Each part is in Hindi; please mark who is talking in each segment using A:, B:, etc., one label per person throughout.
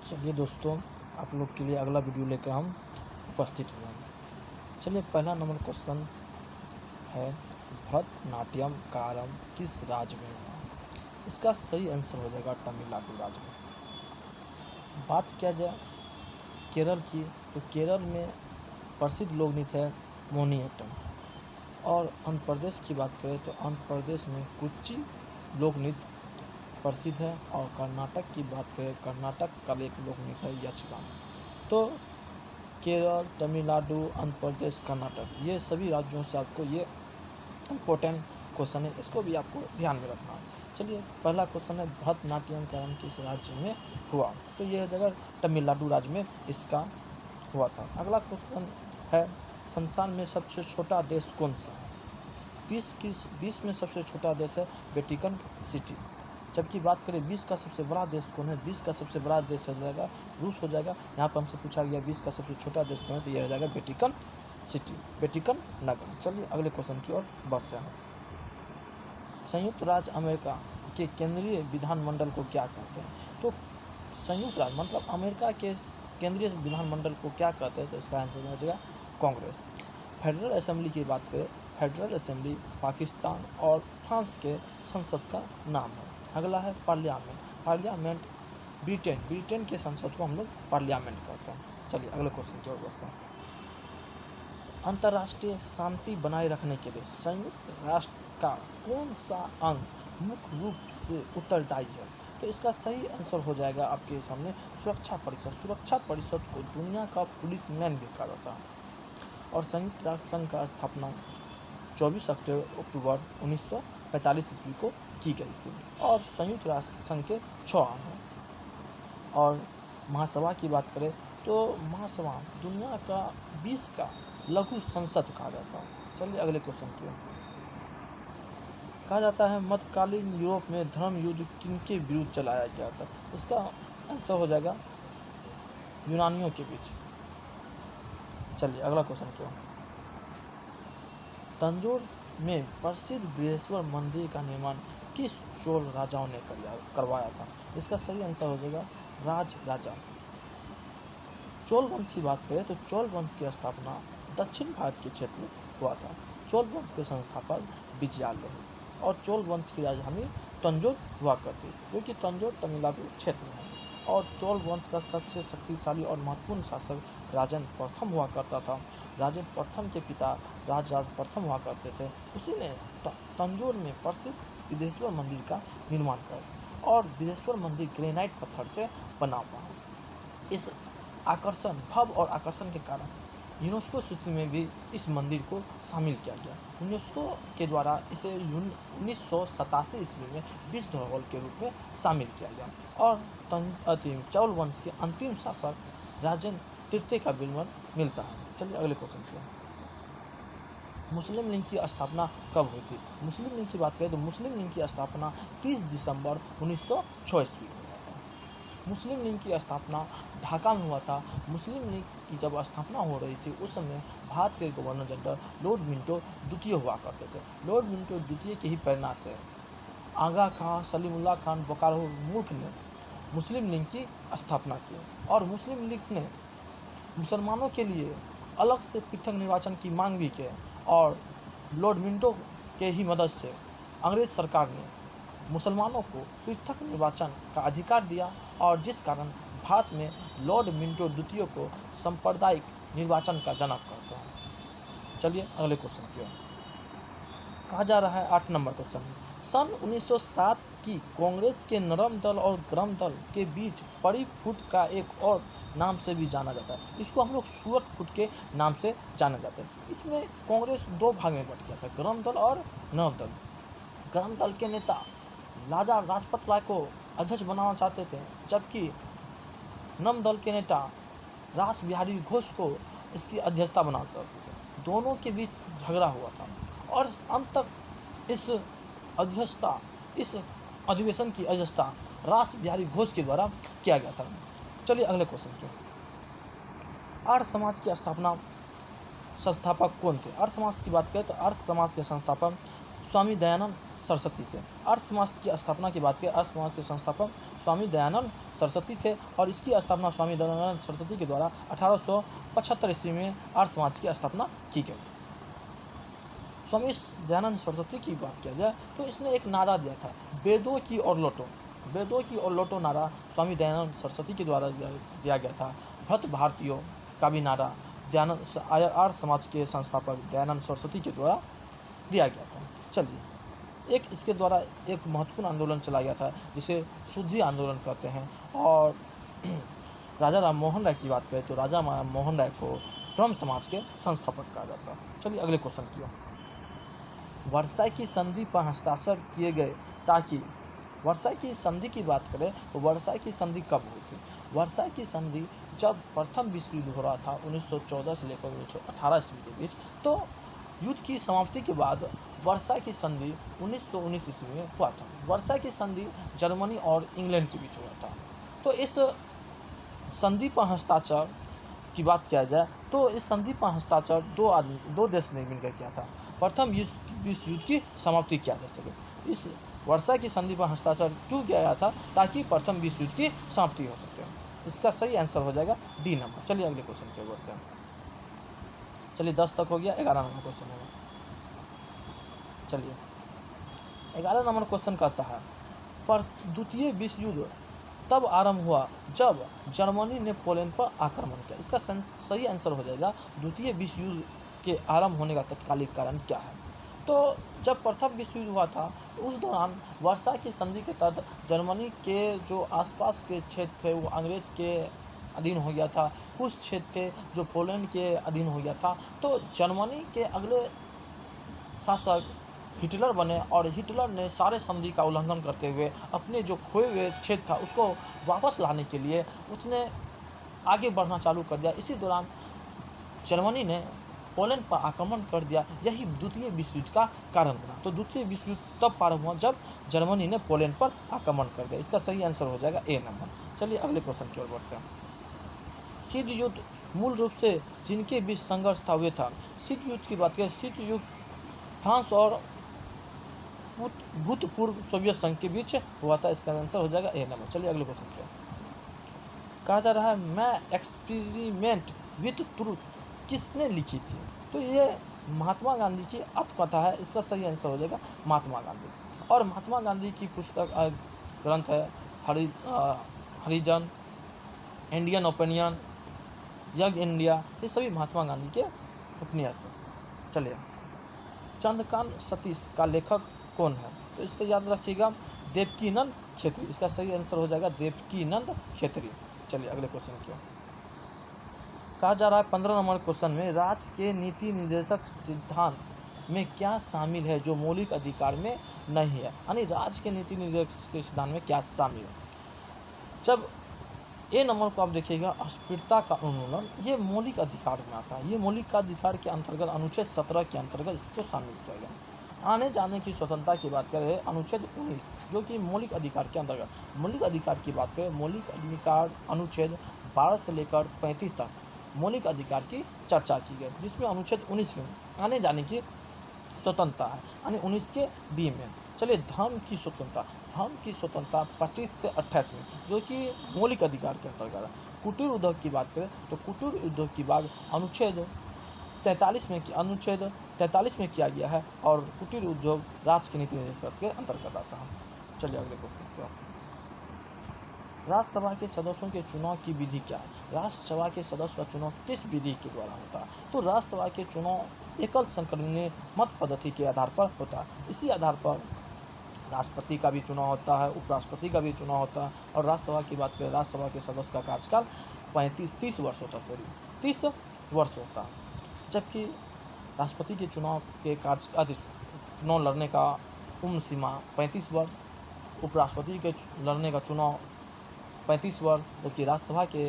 A: चलिए दोस्तों, आप लोग के लिए अगला वीडियो लेकर हम उपस्थित हुए हैं। चलिए, पहला नंबर क्वेश्चन है, भरतनाट्यम का आरंभ किस राज्य में हुआ? इसका सही आंसर हो जाएगा तमिलनाडु राज्य में। बात किया जाए केरल की, तो केरल में प्रसिद्ध लोक नृत्य है मोहिनीअट्टम। और आंध्र प्रदेश की बात करें तो आंध्र प्रदेश में कुच्ची लोक नृत्य प्रसिद्ध है। और कर्नाटक की बात करें, कर्नाटक का एक लोक नृत्य है यक्षगान। तो केरल, तमिलनाडु, आंध्र प्रदेश, कर्नाटक, ये सभी राज्यों से आपको ये इम्पोर्टेंट क्वेश्चन है, इसको भी आपको ध्यान में रखना। चलिए, पहला क्वेश्चन है, भरतनाट्यम का आरंभ किस राज्य में हुआ? तो यह जगह तमिलनाडु राज्य में इसका हुआ था। अगला क्वेश्चन है, संसार में सबसे छोटा देश कौन सा है? 20 में सबसे छोटा देश है वेटिकन सिटी। जबकि बात करें 20 का सबसे बड़ा देश कौन है? 20 का सबसे बड़ा देश हो जाएगा रूस हो जाएगा। यहाँ पर हमसे पूछा गया 20 का सबसे छोटा देश कौन है, तो यह हो जाएगा वेटिकन सिटी, वेटिकन नगर। चलिए अगले क्वेश्चन की ओर बढ़ते हैं। संयुक्त राज्य अमेरिका के केंद्रीय विधानमंडल को क्या कहते हैं? तो संयुक्त राज्य मतलब अमेरिका के केंद्रीय विधानमंडल को क्या कहते हैं? तो इसका आंसर हो जाएगा कांग्रेस। फेडरल असेंबली की बात करें, फेडरल असेंबली पाकिस्तान और फ्रांस के संसद का नाम है। अगला है पार्लियामेंट। पार्लियामेंट ब्रिटेन के संसद को हम लोग पार्लियामेंट कहते हैं। चलिए अगले क्वेश्चन की ओर बढ़ते हैं। अंतर्राष्ट्रीय शांति बनाए रखने के लिए संयुक्त राष्ट्र का कौन सा अंग मुख्य रूप से उत्तरदायी है? तो इसका सही आंसर हो जाएगा आपके सामने सुरक्षा परिषद। सुरक्षा परिषद को दुनिया का पुलिस मैन भी कहा जाता है। और संयुक्त राष्ट्र संघ का स्थापना 24 अक्टूबर 1945 ईस्वी को की गई थी। और संयुक्त राष्ट्र संघ के 6 अंग हैं। और महासभा की बात करें तो महासभा दुनिया का 20 का लघु संसद कहा जाता है। चलिए अगले क्वेश्चन की ओर। कहा जाता है मध्यकालीन यूरोप में धर्म युद्ध किनके विरुद्ध चलाया गया था? इसका आंसर हो जाएगा यूनानियों के बीच। चलिए अगला क्वेश्चन क्या? तंजौर में प्रसिद्ध बृहस्पति मंदिर का निर्माण किस चोल राजाओं ने करवाया था? इसका सही आंसर हो जाएगा राज राजा। चोल वंश की बात करें तो चोल वंश की स्थापना दक्षिण भारत के क्षेत्र में हुआ था। चोल वंश के संस्थापक विजयालय और चोल वंश की राजधानी तंजौर हुआ करती, जो कि तंजौर तमिलनाडु क्षेत्र में है। और चोल वंश का सबसे शक्तिशाली और महत्वपूर्ण शासक राजेंद्र प्रथम हुआ करता था। राजेंद्र प्रथम के पिता राजराज प्रथम हुआ करते थे। उसी ने तंजौर में प्रसिद्ध विदेश्वर मंदिर का निर्माण कर। और विदेश्वर मंदिर ग्रेनाइट पत्थर से बना हुआ है। इस आकर्षण, भव्य और आकर्षण के कारण यूनेस्को सूची में भी इस मंदिर को शामिल किया गया। यूनेस्को के द्वारा इसे 1987 ईस्वी में विश्व धरोहर के रूप में शामिल किया गया। और चौल वंश के अंतिम शासक राजेंद्र तृतीय का विवरण मिलता है। चलिए अगले क्वेश्चन की। मुस्लिम लीग की स्थापना कब हुई थी? मुस्लिम लीग की बात करें तो मुस्लिम लीग की स्थापना 30 दिसंबर 1906 ईस्वी में हुआ था। मुस्लिम लीग की स्थापना ढाका में हुआ था। मुस्लिम लीग की जब स्थापना हो रही थी उस समय भारत के गवर्नर जनरल लॉर्ड मिंटो द्वितीय हुआ करते थे। लॉर्ड मिंटो द्वितीय के ही प्रेरणा से आगा खां, सलीमुल्लाह खान बोकारो मुल्क ने मुस्लिम लीग की स्थापना की। और मुस्लिम लीग ने मुसलमानों के लिए अलग से पृथक निर्वाचन की मांग भी की। और लॉर्ड मिंटो के ही मदद से अंग्रेज सरकार ने मुसलमानों को पृथक निर्वाचन का अधिकार दिया। और जिस कारण भारत में लॉर्ड मिंटो द्वितीय को सांप्रदायिक निर्वाचन का जनक कहते हैं। चलिए अगले क्वेश्चन की ओर। कहा जा रहा है 8 नंबर क्वेश्चन में, सन 1907 की कांग्रेस के नरम दल और गरम दल के बीच पड़ी फूट का एक और नाम से भी जाना जाता है। इसको हम लोग सूरत फूट के नाम से जाना जाता है। इसमें कांग्रेस 2 भाग में बट गया था, गरम दल और नरम दल। गरम दल के नेता राजा राजपत राय को अध्यक्ष बनाना चाहते थे, जबकि नरम दल के नेता रास बिहारी घोष को इसकी अध्यक्षता बनाना चाहते थे। दोनों के बीच झगड़ा हुआ था और अंत तक इस अधिवेशन की अध्यक्षता रास बिहारी घोष के द्वारा किया गया था। चलिए अगले क्वेश्चन की। आर्य समाज की स्थापना संस्थापक कौन थे? आर्य समाज की बात करें तो आर्य समाज के संस्थापक स्वामी दयानंद सरस्वती थे। आर्य समाज की स्थापना की बात करें, आर्य समाज के संस्थापक स्वामी दयानंद सरस्वती थे और इसकी स्थापना स्वामी दयानंद सरस्वती के द्वारा 1875 ईस्वी में आर्य समाज की स्थापना की गई। स्वामी दयानंद सरस्वती की बात किया जाए तो इसने एक नारा दिया था, वेदों की ओर लौटो। वेदों की ओर लौटो नारा स्वामी दयानंद सरस्वती के द्वारा दिया गया था। भक्त भारतीयों का भी नारा दयानंद आर्य समाज के संस्थापक दयानंद सरस्वती के द्वारा दिया गया था। चलिए, एक इसके द्वारा एक महत्वपूर्ण आंदोलन चलाया गया था जिसे शुद्धि आंदोलन कहते हैं। और राजा राम मोहन राय की बात करें तो राजा राम मोहन राय को ब्रह्म समाज के संस्थापक कहा जाता है। चलिए अगले क्वेश्चन की ओर। वर्साई की संधि पर हस्ताक्षर किए गए ताकि वर्साई की संधि की बात करें तो वर्साई की संधि कब हुई थी? वर्साई की संधि जब प्रथम विश्व युद्ध हो रहा था 1914 से लेकर 1918 ईस्वी के बीच, तो युद्ध की समाप्ति के बाद वर्साई की संधि 1919 ईस्वी में हुआ था। वर्साई की संधि जर्मनी और इंग्लैंड के बीच हुआ था। तो इस संधि पर हस्ताक्षर की बात किया जाए तो इस संधि पर हस्ताक्षर दो देश ने मिलकर किया था। प्रथम विश्व युद्ध की समाप्ति किया जा सके। इस वर्साई की संधि पर हस्ताक्षर क्यों किया गया था? ताकि प्रथम विश्व युद्ध की समाप्ति हो सके। इसका सही आंसर हो जाएगा डी नंबर। चलिए अगले क्वेश्चन की ओर बढ़ते हैं। चलिए 10 तक हो गया, 11 नंबर क्वेश्चन होगा। चलिए 11 नंबर क्वेश्चन कहता है, पर द्वितीय विश्व युद्ध तब आरंभ हुआ जब जर्मनी ने पोलैंड पर आक्रमण किया। इसका सही आंसर हो जाएगा द्वितीय विश्व युद्ध के आरंभ होने का तत्कालिक कारण क्या है? तो जब प्रथम विश्व युद्ध हुआ था उस दौरान वर्साई की संधि के तहत जर्मनी के जो आसपास के क्षेत्र थे वो अंग्रेज के अधीन हो गया था। कुछ क्षेत्र थे जो पोलैंड के अधीन हो गया था। तो जर्मनी के अगले शासक हिटलर बने और हिटलर ने सारे संधि का उल्लंघन करते हुए अपने जो खोए हुए क्षेत्र था उसको वापस लाने के लिए उसने आगे बढ़ना चालू कर दिया। इसी दौरान जर्मनी ने पोलैंड पर आक्रमण कर दिया। यही द्वितीय विश्व युद्ध का कारण बना। तो द्वितीय विश्व युद्ध तब प्रारंभ हुआ जब जर्मनी ने पोलैंड पर आक्रमण कर दिया। इसका सही आंसर हो जाएगा ए नंबर। चलिए अगले क्वेश्चन की ओर बढ़ते हैं। शीत युद्ध मूल रूप से जिनके बीच संघर्ष था हुए था। शीत युद्ध की बात करें, शीत युद्ध फ्रांस और भूतपूर्व सोवियत संघ के बीच हुआ था। इसका आंसर हो जाएगा ए नंबर। चलिए अगले क्वेश्चन की ओर। कहा जा रहा है मैं एक्सपेरिमेंट विथ ट्रूथ किसने लिखी थी? तो ये महात्मा गांधी की आत्मकथा है। इसका सही आंसर हो जाएगा महात्मा गांधी। और महात्मा गांधी की पुस्तक ग्रंथ है हरिजन, इंडियन ओपिनियन, यंग इंडिया, ये सभी महात्मा गांधी के उपन्यास हैं। चलिए, चंद्रकांत सतीश का लेखक कौन है? तो इसका याद रखिएगा देवकीनंद खेत्री। इसका सही आंसर हो जाएगा देवकीनंद खेत्री। चलिए अगले क्वेश्चन की ओर। कहा जा रहा है 15 नंबर क्वेश्चन में राज्य के नीति निर्देशक सिद्धांत में क्या शामिल है जो मौलिक अधिकार में नहीं है? यानी राज्य के नीति निर्देशक के सिद्धांत में क्या शामिल है? जब ए नंबर को आप देखिएगा अस्पृश्यता का उन्मूलन, ये मौलिक अधिकार में आता है। ये मौलिक अधिकार के अंतर्गत अनुच्छेद 17 के अंतर्गत इसको शामिल किया गया। आने जाने की स्वतंत्रता की बात करें अनुच्छेद 19 जो कि मौलिक अधिकार के अंतर्गत। मौलिक अधिकार की बात करें, मौलिक अधिकार अनुच्छेद 12 से लेकर 35 तक मौलिक अधिकार की चर्चा की गई, जिसमें अनुच्छेद 19 में आने जाने की स्वतंत्रता है, यानी 19 के डी में। चलिए धर्म की स्वतंत्रता 25 से 28 में जो कि मौलिक अधिकार के अंतर्गत है। कुटीर उद्योग की बात करें तो कुटीर उद्योग की बात अनुच्छेद 43 में किया गया है और कुटीर उद्योग राज्य की नीति निर्देशक के अंतर्गत आता है। चलिए अगले क्वेश्चन। राज्यसभा के सदस्यों के चुनाव की विधि क्या है? राज्यसभा के सदस्य का चुनाव किस विधि के द्वारा होता है? तो राज्यसभा के चुनाव एकल संक्रमणीय मत पद्धति के आधार पर होता है। इसी आधार पर राष्ट्रपति का भी चुनाव होता है, उपराष्ट्रपति का भी चुनाव होता है। और राज्यसभा की बात करें, राज्यसभा के सदस्य का कार्यकाल 30 वर्ष होता है। 30 वर्ष होता है, जबकि राष्ट्रपति के चुनाव के चुनाव लड़ने का उम्र सीमा 35 वर्ष, उपराष्ट्रपति के लड़ने का चुनाव 35 वर्ष, जबकि राज्यसभा के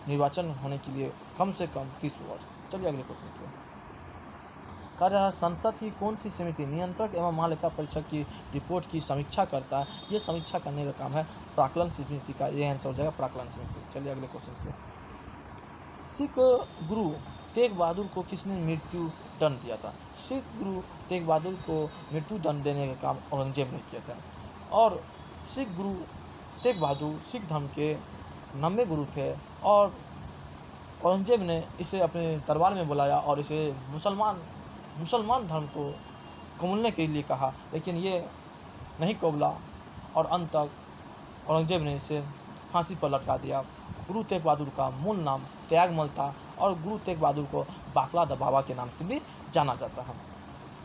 A: निर्वाचन होने के लिए कम से कम 30 वर्ष। चलिए अगले क्वेश्चन की। कहा जा रहा है संसद की कौन सी समिति नियंत्रक एवं महालेखा परीक्षक की रिपोर्ट की समीक्षा करता है? ये समीक्षा करने का काम है प्राक्कलन समिति का। ये आंसर हो जाएगा प्राक्कलन समिति। चलिए अगले क्वेश्चन की। सिख गुरु तेग बहादुर को किसने मृत्यु दंड दिया था? सिख गुरु तेग बहादुर को मृत्यु दंड देने का काम औरंगजेब ने किया था। और सिख गुरु तेग बहादुर सिख धर्म के 90 गुरु थे और औरंगजेब ने इसे अपने दरबार में बुलाया और इसे मुसलमान धर्म को कबूलने के लिए कहा, लेकिन ये नहीं कबूला और अंत तक औरंगजेब ने इसे फांसी पर लटका दिया। गुरु तेग बहादुर का मूल नाम त्यागमल था और गुरु तेग बहादुर को बाकला द बाबा के नाम से भी जाना जाता है।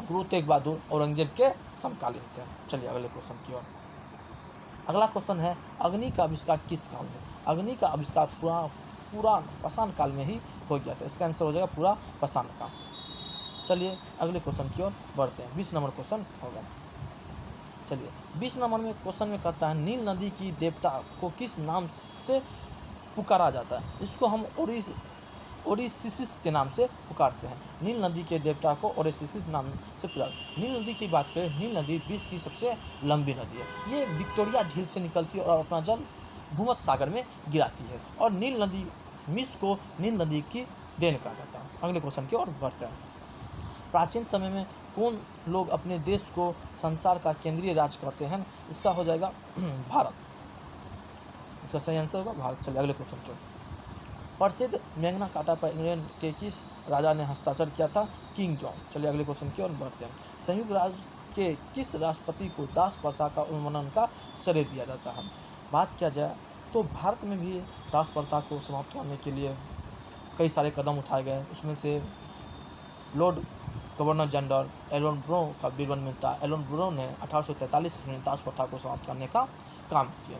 A: गुरु तेग बहादुर औरंगजेब के समकालीन थे। चलिए अगले क्वेश्चन की ओर। अगला क्वेश्चन है, अग्नि का आविष्कार किस काल में? अग्नि का आविष्कार पूरा पाषाण काल में ही हो गया था। इसका आंसर हो जाएगा पूरा पाषाण काल। चलिए अगले क्वेश्चन की ओर बढ़ते हैं। 20 नंबर क्वेश्चन होगा। चलिए 20 नंबर में क्वेश्चन में कहता है, नील नदी की देवता को किस नाम से पुकारा जाता है? इसको हम ओरिसिस के नाम से पुकारते हैं। नील नदी के देवता को ओरिसिस नाम से पुकार। नील नदी की बात करें, नील नदी विश्व की सबसे लंबी नदी है। ये विक्टोरिया झील से निकलती है और अपना जल भूमध्य सागर में गिराती है और नील नदी मिस्र को नील नदी की देन कहा जाता है। अगले क्वेश्चन की ओर बढ़ते हैं। प्राचीन समय में कौन लोग अपने देश को संसार का केंद्रीय राज्य कहते हैं? इसका हो जाएगा भारत। इसका सही आंसर होगा भारत। चलिए अगले क्वेश्चन की ओर। प्रसिद्ध मैग्ना कार्टा पर इंग्लैंड के किस राजा ने हस्ताक्षर किया था? King John. चलिए अगले क्वेश्चन की ओर बढ़ते हैं। संयुक्त राज्य के किस राष्ट्रपति को दास प्रथा का उन्मूलन का श्रेय दिया जाता है? बात किया जाए तो भारत में भी दास प्रथा को समाप्त करने के लिए कई सारे कदम उठाए गए। उसमें से Lord Governor General Ellenborough का विवरण मिलता है। एलन ब्रो ने 1843 में दास प्रथा को समाप्त करने का काम किया।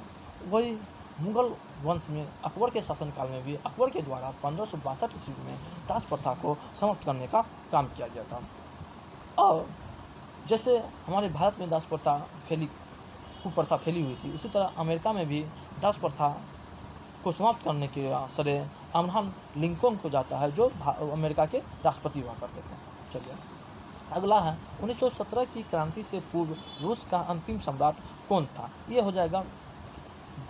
A: वही मुगल वंश में अकबर के शासनकाल में भी अकबर के द्वारा 1562 ईस्वी में दास प्रथा को समाप्त करने का काम किया गया था। और जैसे हमारे भारत में दास प्रथा कुप्रथा फैली हुई थी, उसी तरह अमेरिका में भी दास प्रथा को समाप्त करने के श्रेय अब्राहम लिंकन को जाता है, जो अमेरिका के राष्ट्रपति हुआ करते थे। चलिए अगला है, 1917 की क्रांति से पूर्व रूस का अंतिम सम्राट कौन था? ये हो जाएगा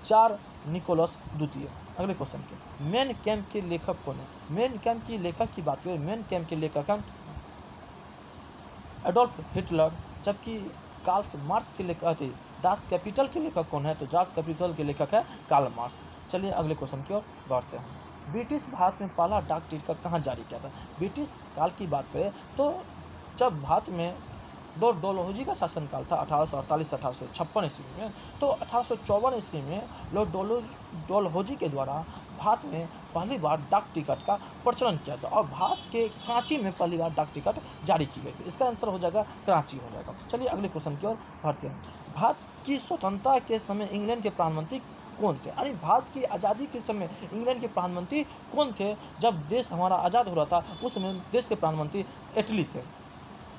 A: जार निकोलस द्वितीय। अगले क्वेश्चन के, मेन कैम्प के लेखक कौन है? मेन कैम्प की लेखक की बात करें, मेन कैम्प के लेखक हैं एडोल्फ हिटलर, जबकि कार्ल मार्क्स के लेखक थे। दास कैपिटल के लेखक कौन है? तो दास कैपिटल के लेखक है कार्ल मार्क्स। चलिए अगले क्वेश्चन की ओर बढ़ते हैं। ब्रिटिश भारत में पहला डाक टिकट कहाँ जारी किया था? ब्रिटिश काल की बात करें तो जब भारत में लॉर्ड डलहौजी का शासनकाल था 1848 से 1856 ईस्वी में, तो 1854 ईस्वी में लॉर्ड डलहौजी के द्वारा भारत में पहली बार डाक टिकट का प्रचलन किया था और भारत के कराची में पहली बार डाक टिकट जारी की गई थी। इसका आंसर हो जाएगा कराची हो जाएगा। चलिए अगले क्वेश्चन की ओर बढ़ते हैं। भारत की स्वतंत्रता के समय इंग्लैंड के प्रधानमंत्री कौन थे? यानी भारत की आज़ादी के समय इंग्लैंड के प्रधानमंत्री कौन थे? जब देश हमारा आज़ाद हो रहा था उस समय देश के प्रधानमंत्री इटली थे।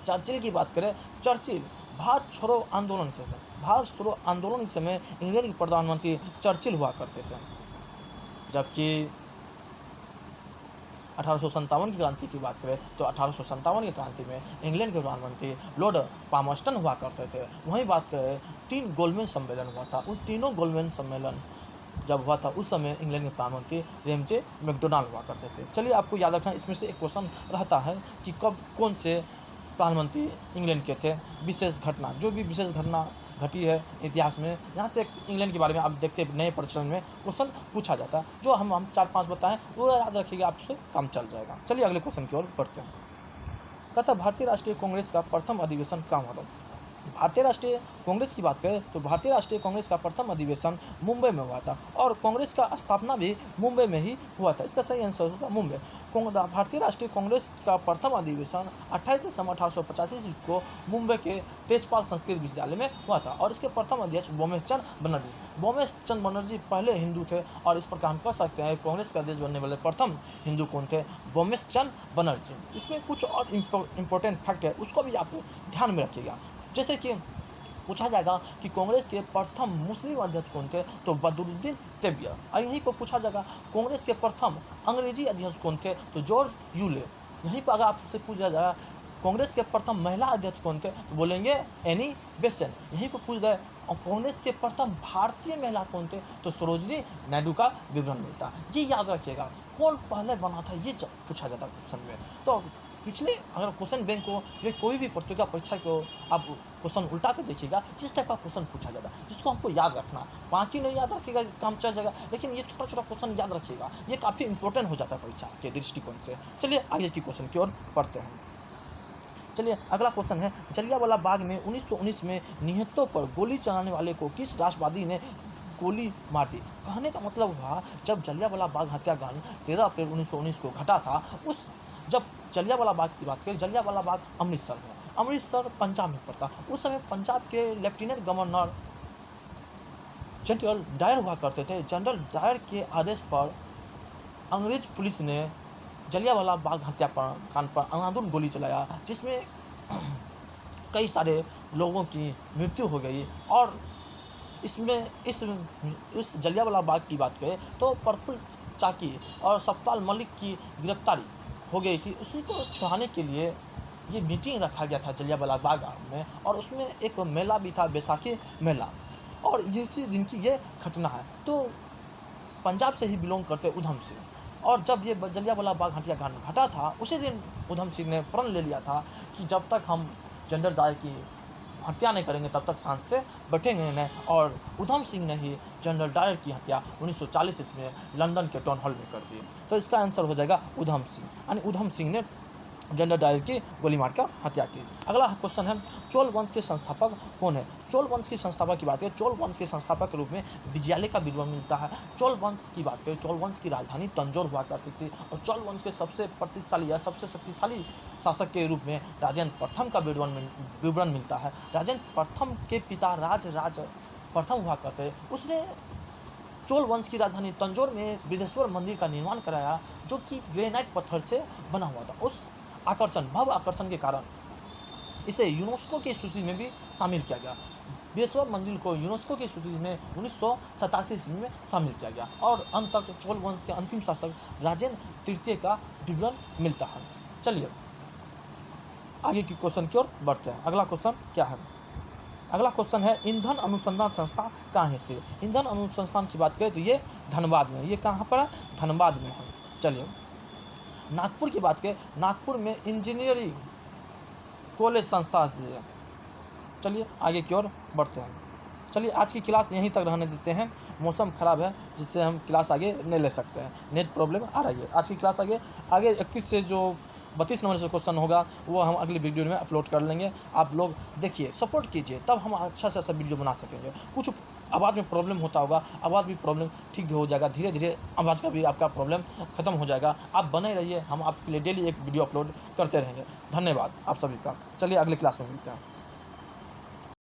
A: चर्चिल की बात करें, चर्चिल भारत छोड़ो आंदोलन के थे। भारत छोड़ो आंदोलन के समय इंग्लैंड के प्रधानमंत्री चर्चिल हुआ करते थे। जबकि 1857 की क्रांति की बात करें तो 1857 की क्रांति में इंग्लैंड के प्रधानमंत्री लॉर्ड पामस्टन हुआ करते थे। वहीं बात करें 3 गोलमेज सम्मेलन हुआ था, उन तीनों गोलमेज सम्मेलन जब हुआ था उस समय इंग्लैंड के प्रधानमंत्री रेमजे मैकडोनाल्ड हुआ करते थे। चलिए आपको याद रखना, इसमें से एक क्वेश्चन रहता है कि कब कौन से प्रधानमंत्री इंग्लैंड के थे। विशेष घटना, जो भी विशेष घटना घटी है इतिहास में, यहाँ से इंग्लैंड के बारे में आप देखते नए प्रचलन में क्वेश्चन पूछा जाता है। जो हम 4-5 बताएं वो याद रखिएगा, आपसे काम चल जाएगा। चलिए अगले क्वेश्चन की ओर बढ़ते हैं। कहता भारतीय राष्ट्रीय कांग्रेस का प्रथम अधिवेशन कहाँ हुआ? भारतीय राष्ट्रीय कांग्रेस की बात करें तो भारतीय राष्ट्रीय कांग्रेस का प्रथम अधिवेशन मुंबई में हुआ था और कांग्रेस का स्थापना भी मुंबई में ही हुआ था। इसका सही आंसर होगा मुंबई। भारतीय राष्ट्रीय कांग्रेस का प्रथम अधिवेशन 28 दिसंबर 1885 को मुंबई के तेजपाल संस्कृत विश्वविद्यालय में हुआ था और इसके प्रथम अध्यक्ष बोमेश चंद्र बनर्जी पहले हिंदू थे और इस प्रकार हम कह सकते हैं कांग्रेस का अध्यक्ष बनने वाले प्रथम हिंदू कौन थे? बोमेश चंद्र बनर्जी। इसमें कुछ और इम्पोर्टेंट फैक्ट है, उसको भी आप ध्यान में रखिएगा। जैसे कि पूछा जाएगा कि कांग्रेस के प्रथम मुस्लिम अध्यक्ष कौन थे? तो बदरुद्दीन तैयब। और यहीं पर पूछा जाएगा कांग्रेस के प्रथम अंग्रेजी अध्यक्ष कौन थे? तो जॉर्ज यूले। यहीं पर अगर आपसे पूछा जाएगा कांग्रेस के प्रथम महिला अध्यक्ष कौन थे? तो बोलेंगे एनी बेसेंट। यहीं पर पूछ गए और कांग्रेस के प्रथम भारतीय महिला कौन थे? तो सरोजिनी नायडू का विवरण मिलता है। ये याद रखिएगा, कौन पहले बना था ये पूछा जाता है क्वेश्चन में। तो पिछले अगर क्वेश्चन बैंक को या कोई भी प्रतियोगिता परीक्षा को आप क्वेश्चन उल्टा कर देखिएगा, जिस टाइप का क्वेश्चन पूछा जाता है जिसको हमको याद रखना, बाकी नहीं याद रखिएगा काम चल जाएगा, लेकिन ये छोटा छोटा क्वेश्चन याद रखिएगा, ये काफ़ी इंपॉर्टेंट हो जाता है परीक्षा के दृष्टिकोण से। चलिए आगे की क्वेश्चन की ओर बढ़ते हैं। चलिए अगला क्वेश्चन है, जलियांवाला बाग में 1919 में निहत्तों पर गोली चलाने वाले को किस राष्ट्रवादी ने गोली मार दी। कहने का मतलब हुआ, जब जलियांवाला बाग हत्याकांड 13 अप्रैल 1919 को घटा था, उस जब जलियांवाला बाग की बात करें, जलियांवाला बाग अमृतसर में, अमृतसर पंजाब में पड़ता, उस समय पंजाब के लेफ्टिनेंट गवर्नर जनरल डायर हुआ करते थे। जनरल डायर के आदेश पर अंग्रेज पुलिस ने जलियांवाला बाग हत्याकांड पर अंधाधुंध गोली चलाया, जिसमें कई सारे लोगों की मृत्यु हो गई। और इसमें इस जलियांवाला बाग की बात करें तो प्रफुल्ल चाकी और सतपाल मलिक की गिरफ्तारी हो गई थी। उसी को छुड़ाने के लिए ये मीटिंग रखा गया था जलियांवाला बाग में, और उसमें एक मेला भी था, बैसाखी मेला, और इसी दिन की ये घटना है। तो पंजाब से ही बिलोंग करते उधम सिंह, और जब ये जलियांवाला बाग हत्याकांड घटा था, उसी दिन उधम सिंह ने प्रण ले लिया था कि जब तक हम जनरल डायर की हत्या नहीं करेंगे तब तक सांस से बैठेंगे नहीं, और उधम सिंह ने ही जनरल डायर की हत्या 1940 ईस्वी में लंदन के टाउन हॉल में कर दी। तो इसका आंसर हो जाएगा उधम सिंह, यानी उधम सिंह ने जनरल डायर की गोली मारकर हत्या की। अगला क्वेश्चन है, चोल वंश के संस्थापक कौन है। चोल वंश के संस्थापक की बात करें, चोल वंश के संस्थापक के रूप में विजयालय का विद्वान मिलता है। चोल वंश की बात करें, चोल वंश की राजधानी तंजौर हुआ करती थी, और चोल वंश के सबसे प्रतिष्ठाशाली या सबसे शक्तिशाली शासक के रूप में राजेंद्र प्रथम का विवरण मिलता है। राजेंद्र प्रथम के पिता राज प्रथम हुआ करते, उसने चोल वंश की राजधानी तंजौर में बिदेश्वर मंदिर का निर्माण कराया, जो कि ग्रेनाइट पत्थर से बना हुआ था। उस भव्य आकर्षण के कारण इसे यूनेस्को की सूची में भी शामिल किया गया। बिदेश्वर मंदिर को यूनेस्को की सूची में 1987 ईस्वी में शामिल किया गया, और अंत तक चोल वंश के अंतिम शासक राजेंद्र तृतीय का विवरण मिलता है। चलिए आगे की क्वेश्चन की ओर बढ़ते हैं। अगला क्वेश्चन क्या है? अगला क्वेश्चन है, ईंधन अनुसंधान संस्थान कहाँ है स्थित? ईंधन अनुसंधान की बात करें तो ये धनबाद में, ये कहाँ पर है? धनबाद में है। चलिए नागपुर की बात करें, नागपुर में इंजीनियरिंग कॉलेज संस्था है। चलिए आगे की ओर बढ़ते हैं। चलिए आज की क्लास यहीं तक रहने देते हैं, मौसम ख़राब है जिससे हम क्लास आगे नहीं ले सकते हैं, नेट प्रॉब्लम आ रही है। आज की क्लास आगे 31 से जो 32 नंबर से क्वेश्चन होगा वो हम अगली वीडियो में अपलोड कर लेंगे। आप लोग देखिए, सपोर्ट कीजिए, तब हम अच्छा से अच्छा वीडियो बना सकेंगे। कुछ आवाज़ में प्रॉब्लम होता होगा, आवाज़ भी प्रॉब्लम ठीक हो जाएगा, धीरे धीरे आवाज़ का भी आपका प्रॉब्लम ख़त्म हो जाएगा। आप बने रहिए, हम आपके लिए डेली एक वीडियो अपलोड करते रहेंगे। धन्यवाद आप सभी का। चलिए अगले क्लास में मिलते हैं।